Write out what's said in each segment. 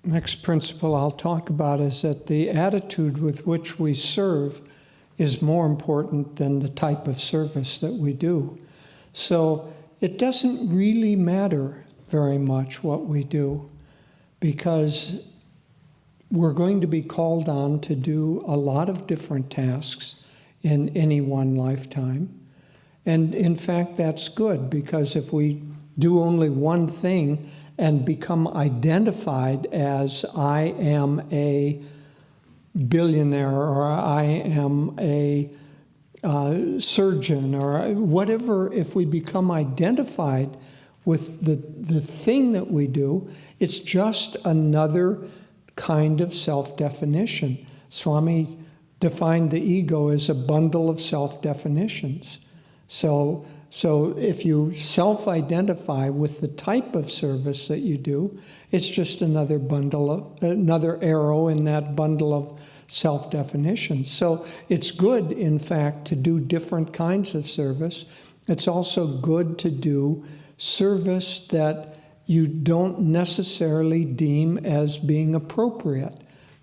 Next principle I'll talk about is that the attitude with which we serve is more important than the type of service that we do. So it doesn't really matter very much what we do, because we're going to be called on to do a lot of different tasks in any one lifetime. And in fact, that's good, because if we do only one thing and become identified as I am a billionaire, or I am a surgeon, or whatever, if we become identified with the thing that we do, it's just another kind of self-definition. Swami defined the ego as a bundle of self-definitions. So if you self-identify with the type of service that you do, it's just another arrow in that bundle of self-definitions. So it's good, in fact, to do different kinds of service. It's also good to do service that you don't necessarily deem as being appropriate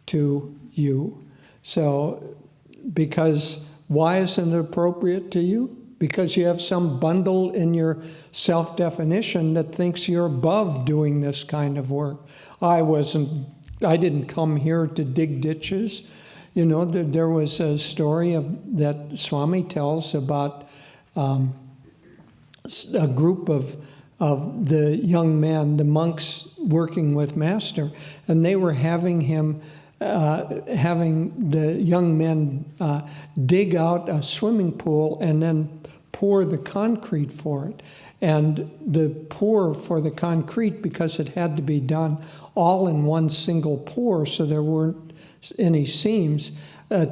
to you. So, because why isn't it appropriate to you? Because you have some bundle in your self-definition that thinks you're above doing this kind of work. I didn't come here to dig ditches. You know, there was a story that Swami tells about a group of the young men, the monks working with Master, and they were having the young men dig out a swimming pool and then pour the concrete for it. And the pour for the concrete, because it had to be done all in one single pour, so there weren't any seams,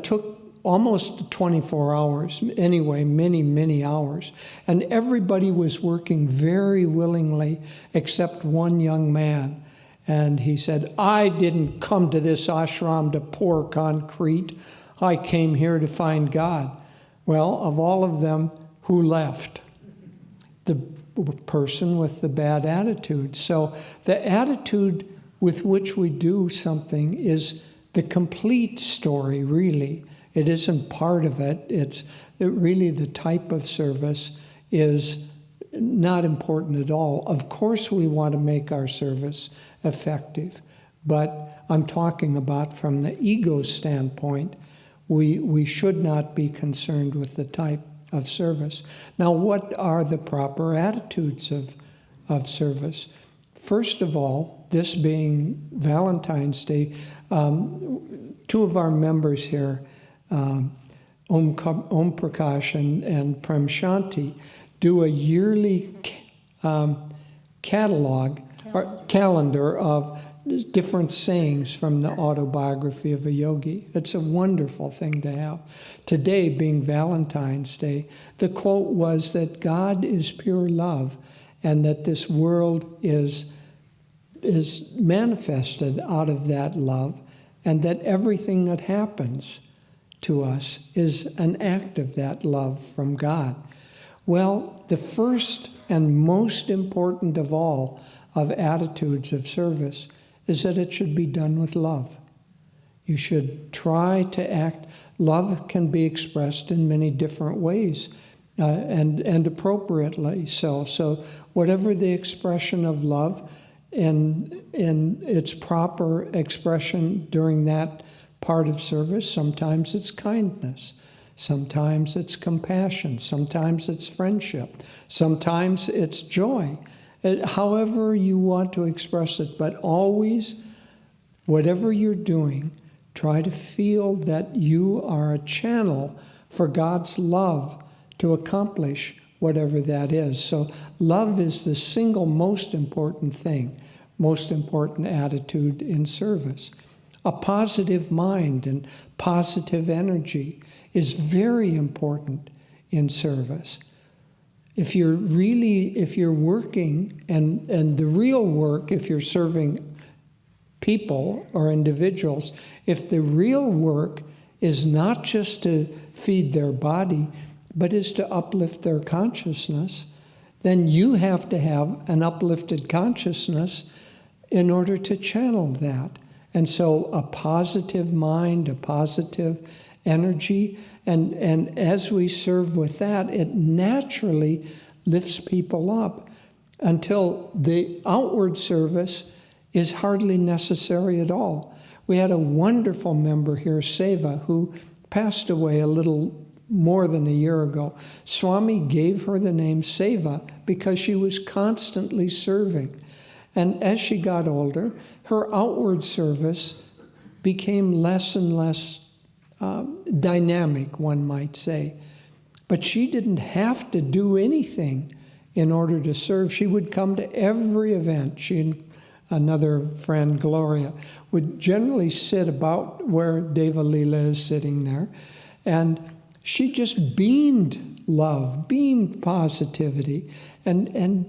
took almost 24 hours. Anyway, many, many hours. And everybody was working very willingly except one young man. And he said, I didn't come to this ashram to pour concrete. I came here to find God. Well, of all of them, who left? The person with the bad attitude. So the attitude with which we do something is the complete story, really. It isn't part of it. It's really the type of service is not important at all. Of course we want to make our service effective, but I'm talking about from the ego standpoint, we should not be concerned with the type of service. Now, what are the proper attitudes of service? First of all, this being Valentine's Day, two of our members here, Om Prakash and Prem Shanti, do a yearly calendar of different sayings from the autobiography of a yogi. It's a wonderful thing to have. Today, being Valentine's Day, the quote was that God is pure love, and that this world is manifested out of that love, and that everything that happens to us is an act of that love from God. Well, the first and most important of all of attitudes of service is that it should be done with love. You should try to act. Love can be expressed in many different ways, and appropriately so. So whatever the expression of love in its proper expression during that part of service, sometimes it's kindness, sometimes it's compassion, sometimes it's friendship, sometimes it's joy. However you want to express it, but always, whatever you're doing, try to feel that you are a channel for God's love to accomplish whatever that is. So love is the single most important thing, most important attitude in service. A positive mind and positive energy is very important in service. If you're working, and the real work, if you're serving people or individuals, if the real work is not just to feed their body, but is to uplift their consciousness, then you have to have an uplifted consciousness in order to channel that. And so a positive mind, a positive energy, and as we serve with that, it naturally lifts people up until the outward service is hardly necessary at all. We had a wonderful member here, Seva, who passed away a little more than a year ago. Swami gave her the name Seva because she was constantly serving. And as she got older, her outward service became less and less dynamic, one might say. But she didn't have to do anything in order to serve. She would come to every event. She and another friend, Gloria, would generally sit about where Deva Lila is sitting there. And she just beamed love, beamed positivity. And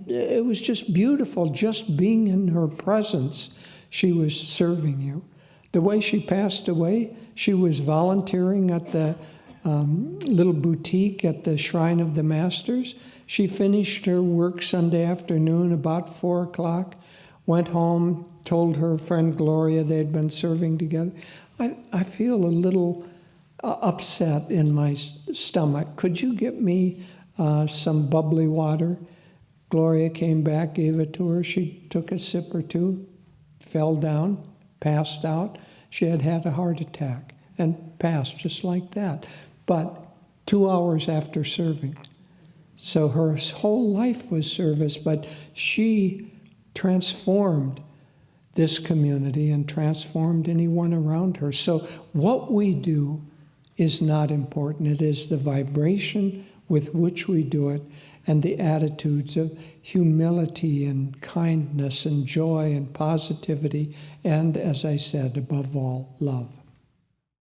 it was just beautiful, just being in her presence. She was serving you. The way she passed away, she was volunteering at the little boutique at the Shrine of the Masters. She finished her work Sunday afternoon about 4 o'clock, went home, told her friend Gloria they'd been serving together. I feel a little upset in my stomach. Could you get me some bubbly water? Gloria came back, gave it to her. She took a sip or two, fell down, passed out. She had had a heart attack and passed just like that. But 2 hours after serving. So her whole life was service, but she transformed this community and transformed anyone around her. So what we do is not important. It is the vibration with which we do it and the attitudes of humility and kindness and joy and positivity and, as I said, above all, love.